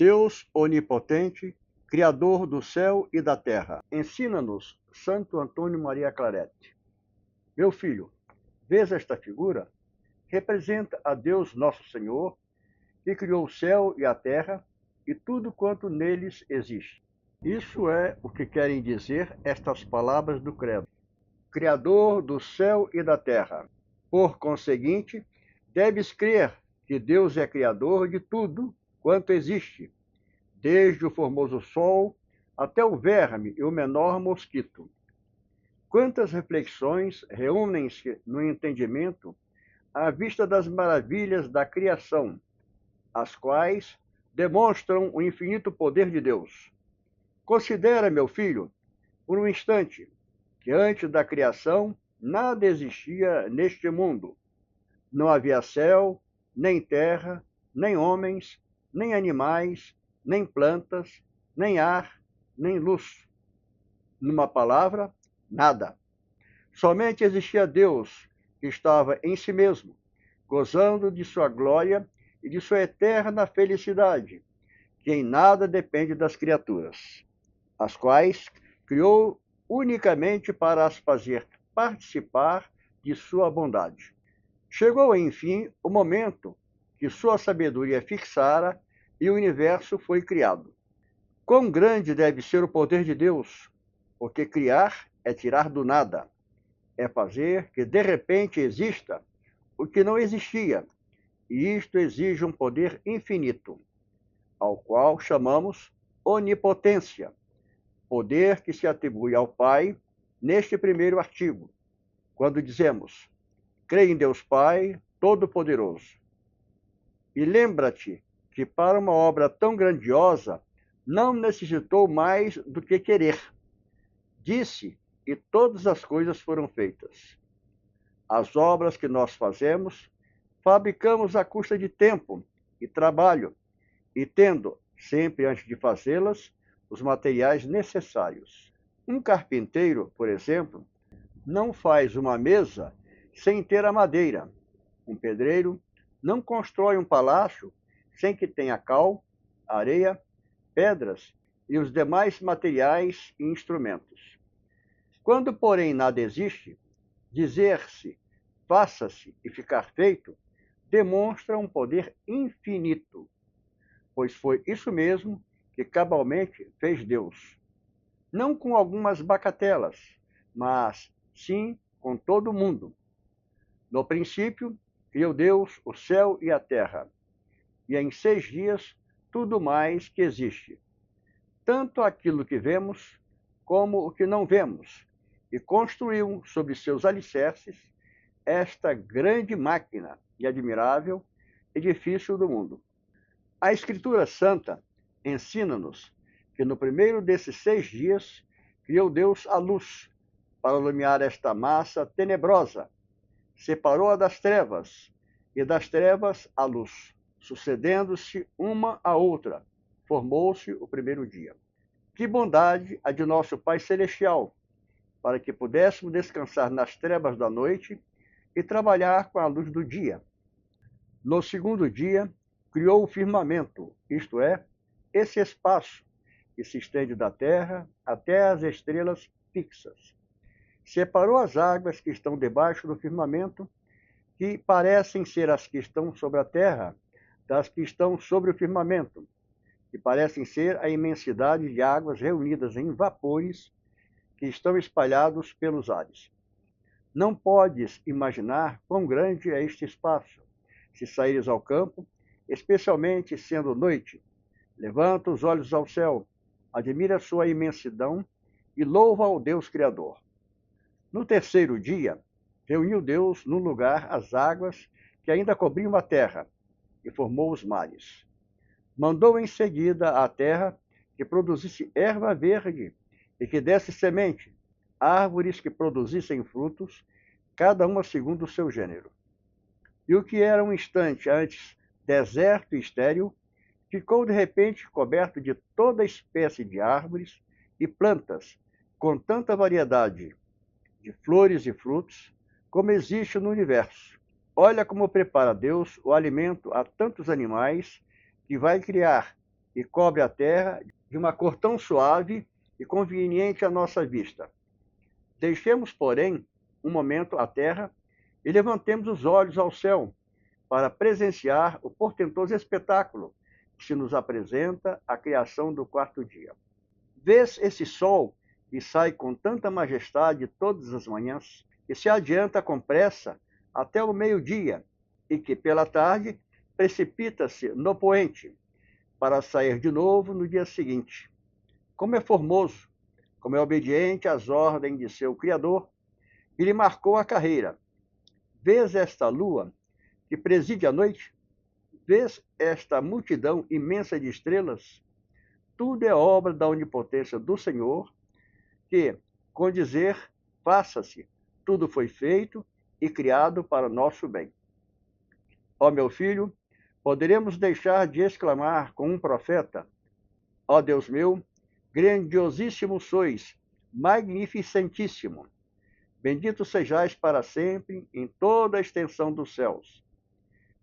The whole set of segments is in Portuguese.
Deus onipotente, Criador do céu e da terra. Ensina-nos Santo Antônio Maria Claret. Meu filho, vês esta figura? Representa a Deus nosso Senhor, que criou o céu e a terra e tudo quanto neles existe. Isso é o que querem dizer estas palavras do credo. Criador do céu e da terra. Por conseguinte, deves crer que Deus é criador de tudo quanto existe, desde o formoso sol até o verme e o menor mosquito. Quantas reflexões reúnem-se no entendimento à vista das maravilhas da criação, as quais demonstram o infinito poder de Deus. Considera, meu filho, por um instante, que antes da criação nada existia neste mundo. Não havia céu, nem terra, nem homens, nem animais, nem plantas, nem ar, nem luz. Numa palavra, nada. Somente existia Deus, que estava em si mesmo, gozando de sua glória e de sua eterna felicidade, que em nada depende das criaturas, as quais criou unicamente para as fazer participar de sua bondade. Chegou, enfim, o momento que sua sabedoria fixara e o universo foi criado. Quão grande deve ser o poder de Deus, porque criar é tirar do nada, é fazer que de repente exista o que não existia, e isto exige um poder infinito, ao qual chamamos onipotência, poder que se atribui ao Pai neste primeiro artigo, quando dizemos: creio em Deus Pai Todo-Poderoso. E lembra-te que para uma obra tão grandiosa não necessitou mais do que querer. Disse, e todas as coisas foram feitas. As obras que nós fazemos, fabricamos à custa de tempo e trabalho, e tendo, sempre antes de fazê-las, os materiais necessários. Um carpinteiro, por exemplo, não faz uma mesa sem ter a madeira. Um pedreiro não constrói um palácio sem que tenha cal, areia, pedras e os demais materiais e instrumentos. Quando, porém, nada existe, dizer-se, faça-se e ficar feito, demonstra um poder infinito, pois foi isso mesmo que cabalmente fez Deus. Não com algumas bacatelas, mas sim com todo o mundo. No princípio, criou Deus o céu e a terra, e em 6 dias tudo mais que existe, tanto aquilo que vemos como o que não vemos, e construiu sobre seus alicerces esta grande máquina e admirável edifício do mundo. A Escritura Santa ensina-nos que no primeiro desses 6 dias criou Deus a luz para iluminar esta massa tenebrosa, separou-a das trevas, e das trevas a luz. Sucedendo-se uma à outra, formou-se o primeiro dia. Que bondade a de nosso Pai Celestial, para que pudéssemos descansar nas trevas da noite e trabalhar com a luz do dia. No segundo dia, criou o firmamento, isto é, esse espaço que se estende da terra até as estrelas fixas. Separou as águas que estão debaixo do firmamento, que parecem ser as que estão sobre a terra, das que estão sobre o firmamento, que parecem ser a imensidade de águas reunidas em vapores que estão espalhados pelos ares. Não podes imaginar quão grande é este espaço, se saíres ao campo, especialmente sendo noite. Levanta os olhos ao céu, admira sua imensidão e louva ao Deus Criador. No terceiro dia, reuniu Deus num lugar as águas que ainda cobriam a terra, e formou os mares. Mandou em seguida à terra que produzisse erva verde e que desse semente, árvores que produzissem frutos, cada uma segundo o seu gênero. E o que era um instante antes deserto e estéril, ficou de repente coberto de toda espécie de árvores e plantas, com tanta variedade de flores e frutos como existe no universo. Olha como prepara Deus o alimento a tantos animais que vai criar e cobre a terra de uma cor tão suave e conveniente à nossa vista. Deixemos, porém, um momento a terra e levantemos os olhos ao céu para presenciar o portentoso espetáculo que se nos apresenta a criação do quarto dia. Vês esse sol que sai com tanta majestade todas as manhãs, que se adianta com pressa até o meio-dia e que pela tarde precipita-se no poente para sair de novo no dia seguinte. Como é formoso, como é obediente às ordens de seu Criador, que lhe marcou a carreira. Vês esta lua que preside a noite? Vês esta multidão imensa de estrelas? Tudo é obra da onipotência do Senhor, que, com dizer, faça-se, tudo foi feito e criado para nosso bem. Ó meu filho, poderemos deixar de exclamar com um profeta: ó Deus meu, grandiosíssimo sois, magnificentíssimo. Bendito sejais para sempre em toda a extensão dos céus.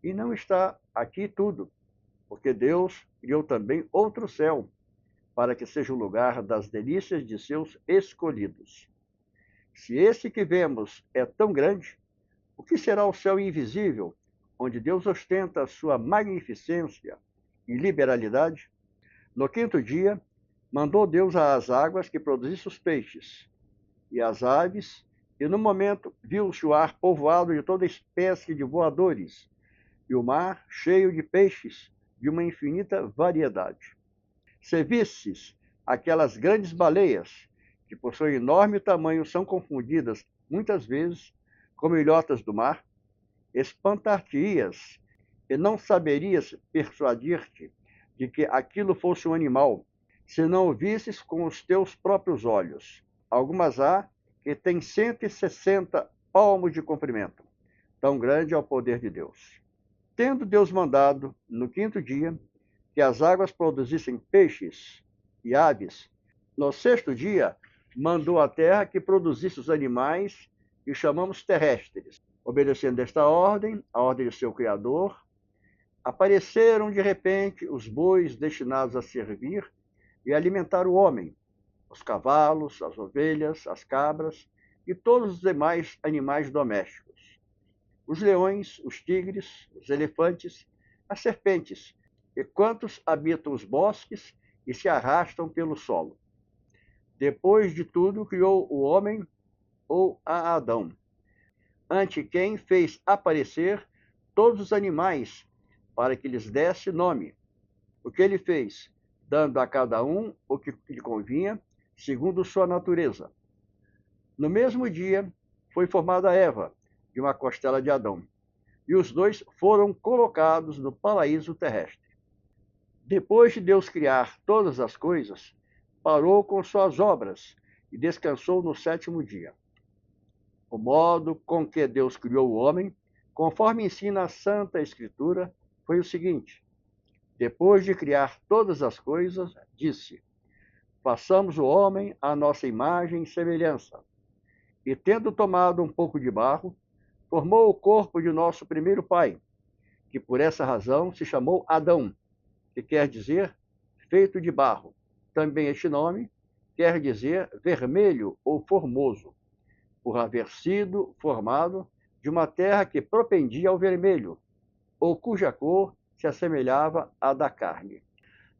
E não está aqui tudo, porque Deus criou também outro céu, para que seja o lugar das delícias de seus escolhidos. Se esse que vemos é tão grande, o que será o céu invisível, onde Deus ostenta a sua magnificência e liberalidade? No quinto dia, mandou Deus às águas que produzissem os peixes e as aves, e no momento viu-se o ar povoado de toda espécie de voadores, e o mar cheio de peixes de uma infinita variedade. Se visses aquelas grandes baleias, que por seu enorme tamanho são confundidas muitas vezes como ilhotas do mar, espantar-te-ias e não saberias persuadir-te de que aquilo fosse um animal, se não o visses com os teus próprios olhos. Algumas há que têm 160 palmos de comprimento. Tão grande é o poder de Deus. Tendo Deus mandado, no quinto dia, que as águas produzissem peixes e aves, no sexto dia, mandou a terra que produzisse os animais que chamamos terrestres. Obedecendo esta ordem, a ordem de seu Criador, apareceram de repente os bois destinados a servir e alimentar o homem, os cavalos, as ovelhas, as cabras e todos os demais animais domésticos, os leões, os tigres, os elefantes, as serpentes e quantos habitam os bosques e se arrastam pelo solo. Depois de tudo, criou o homem ou a Adão, ante quem fez aparecer todos os animais, para que lhes desse nome. O que ele fez? Dando a cada um o que lhe convinha, segundo sua natureza. No mesmo dia, foi formada Eva, de uma costela de Adão, e os dois foram colocados no paraíso terrestre. Depois de Deus criar todas as coisas, parou com suas obras e descansou no sétimo dia. O modo com que Deus criou o homem, conforme ensina a Santa Escritura, foi o seguinte: depois de criar todas as coisas, disse: façamos o homem à nossa imagem e semelhança. E tendo tomado um pouco de barro, formou o corpo de nosso primeiro pai, que por essa razão se chamou Adão, que quer dizer feito de barro. Também este nome quer dizer vermelho ou formoso, por haver sido formado de uma terra que propendia ao vermelho, ou cuja cor se assemelhava à da carne.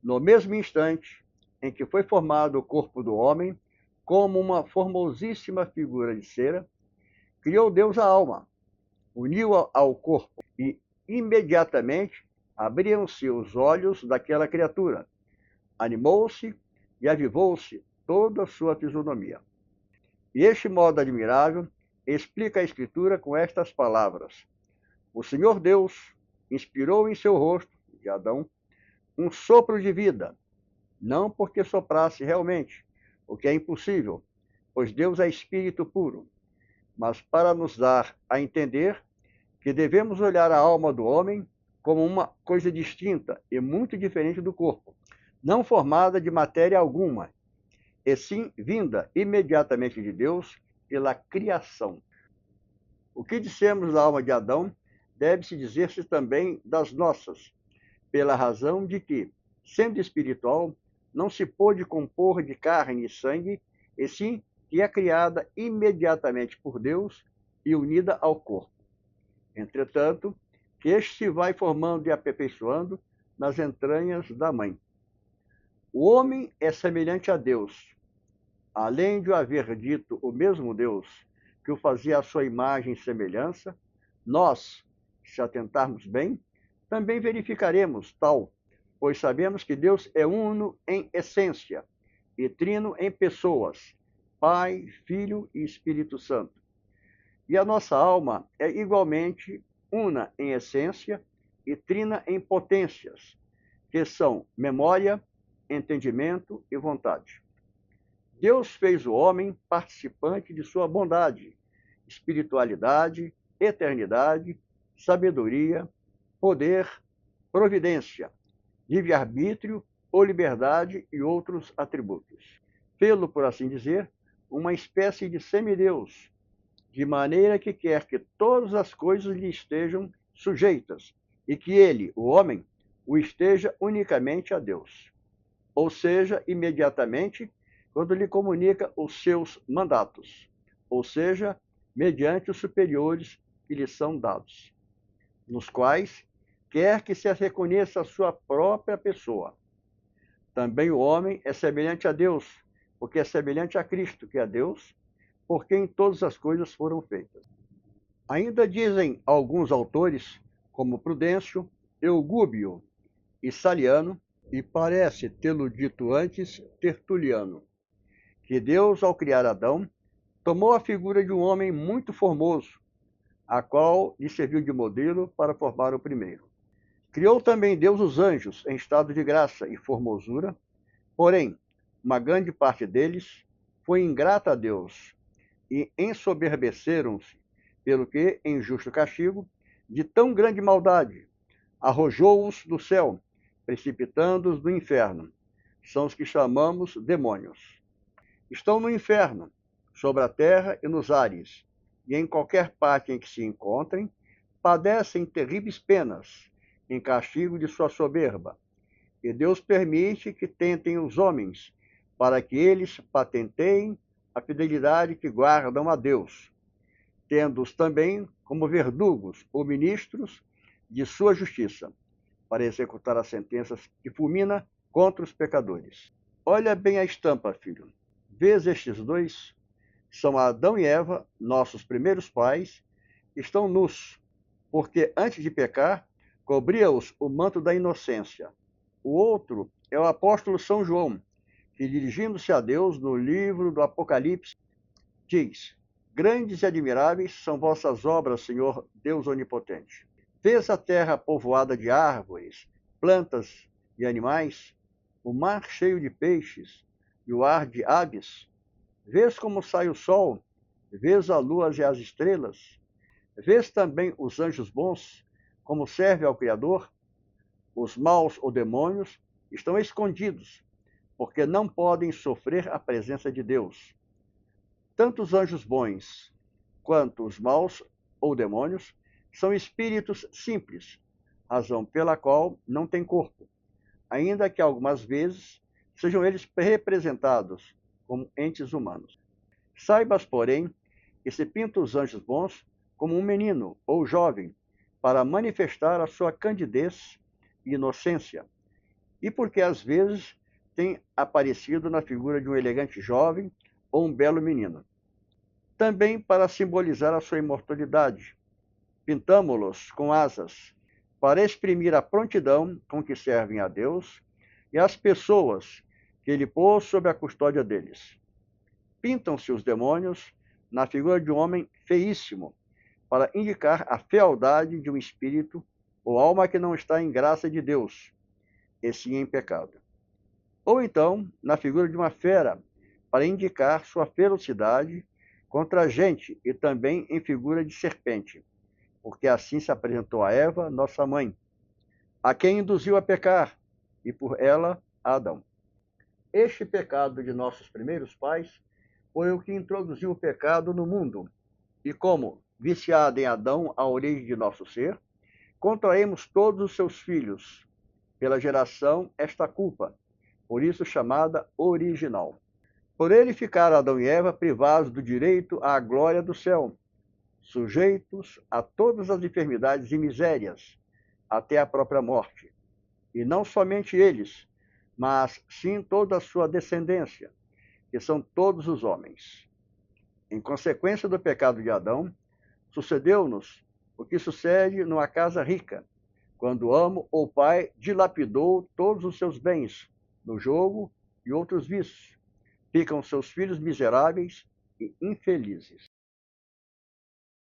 No mesmo instante em que foi formado o corpo do homem, como uma formosíssima figura de cera, criou Deus a alma, uniu-a ao corpo, e imediatamente abriam-se os olhos daquela criatura, animou-se e avivou-se toda a sua fisionomia. E este modo admirável explica a Escritura com estas palavras: o Senhor Deus inspirou em seu rosto, de Adão, um sopro de vida, não porque soprasse realmente, o que é impossível, pois Deus é espírito puro, mas para nos dar a entender que devemos olhar a alma do homem como uma coisa distinta e muito diferente do corpo, não formada de matéria alguma, e sim vinda imediatamente de Deus pela criação. O que dissemos da alma de Adão deve-se dizer-se também das nossas, pela razão de que, sendo espiritual, não se pôde compor de carne e sangue, e sim que é criada imediatamente por Deus e unida ao corpo. Entretanto, que este se vai formando e aperfeiçoando nas entranhas da mãe. O homem é semelhante a Deus. Além de o haver dito o mesmo Deus, que o fazia à sua imagem e semelhança, nós, se atentarmos bem, também verificaremos tal, pois sabemos que Deus é uno em essência e trino em pessoas, Pai, Filho e Espírito Santo. E a nossa alma é igualmente una em essência e trina em potências, que são memória, entendimento e vontade. Deus fez o homem participante de sua bondade, espiritualidade, eternidade, sabedoria, poder, providência, livre-arbítrio ou liberdade e outros atributos. Fê-lo, por assim dizer, uma espécie de semideus, de maneira que quer que todas as coisas lhe estejam sujeitas e que ele, o homem, o esteja unicamente a Deus. Ou seja, imediatamente, quando lhe comunica os seus mandatos, ou seja, mediante os superiores que lhe são dados, nos quais quer que se reconheça a sua própria pessoa. Também o homem é semelhante a Deus, porque é semelhante a Cristo, que é Deus, por quem todas as coisas foram feitas. Ainda dizem alguns autores, como Prudêncio, Eugúbio e Saliano, e parece tê-lo dito antes Tertuliano, que Deus, ao criar Adão, tomou a figura de um homem muito formoso, a qual lhe serviu de modelo para formar o primeiro. Criou também Deus os anjos em estado de graça e formosura, porém, uma grande parte deles foi ingrata a Deus e ensoberbeceram-se, pelo que, em justo castigo, de tão grande maldade, arrojou-os do céu, precipitando-os no inferno. São os que chamamos demônios. Estão no inferno, sobre a terra e nos ares, e em qualquer parte em que se encontrem, padecem terríveis penas, em castigo de sua soberba. E Deus permite que tentem os homens, para que eles patenteiem a fidelidade que guardam a Deus, tendo-os também como verdugos ou ministros de sua justiça, para executar as sentenças que fulmina contra os pecadores. Olha bem a estampa, filho. Vês estes dois? São Adão e Eva, nossos primeiros pais, estão nus, porque antes de pecar, cobria-os o manto da inocência. O outro é o apóstolo São João, que, dirigindo-se a Deus no livro do Apocalipse, diz: Grandes e admiráveis são vossas obras, Senhor Deus onipotente. Vês a terra povoada de árvores, plantas e animais, o mar cheio de peixes e o ar de aves? Vês como sai o sol, vês a lua e as estrelas? Vês também os anjos bons, como servem ao Criador? Os maus ou demônios estão escondidos, porque não podem sofrer a presença de Deus. Tanto os anjos bons quanto os maus ou demônios são espíritos simples, razão pela qual não têm corpo, ainda que algumas vezes sejam eles representados como entes humanos. Saibas, porém, que se pinta os anjos bons como um menino ou jovem, para manifestar a sua candidez e inocência, e porque às vezes tem aparecido na figura de um elegante jovem ou um belo menino. Também para simbolizar a sua imortalidade, pintamo-los com asas, para exprimir a prontidão com que servem a Deus e as pessoas que ele pôs sob a custódia deles. Pintam-se os demônios na figura de um homem feíssimo, para indicar a fealdade de um espírito ou alma que não está em graça de Deus, e sim em pecado. Ou então, na figura de uma fera, para indicar sua ferocidade contra a gente, e também em figura de serpente, porque assim se apresentou a Eva, nossa mãe, a quem induziu a pecar, e por ela a Adão. Este pecado de nossos primeiros pais foi o que introduziu o pecado no mundo, e como, viciado em Adão a origem de nosso ser, contraímos todos os seus filhos, pela geração esta culpa, por isso chamada original. Por ele ficaram Adão e Eva privados do direito à glória do céu, sujeitos a todas as enfermidades e misérias, até a própria morte. E não somente eles, mas sim toda a sua descendência, que são todos os homens. Em consequência do pecado de Adão, sucedeu-nos o que sucede numa casa rica, quando o amo ou pai dilapidou todos os seus bens no jogo e outros vícios. Ficam seus filhos miseráveis e infelizes.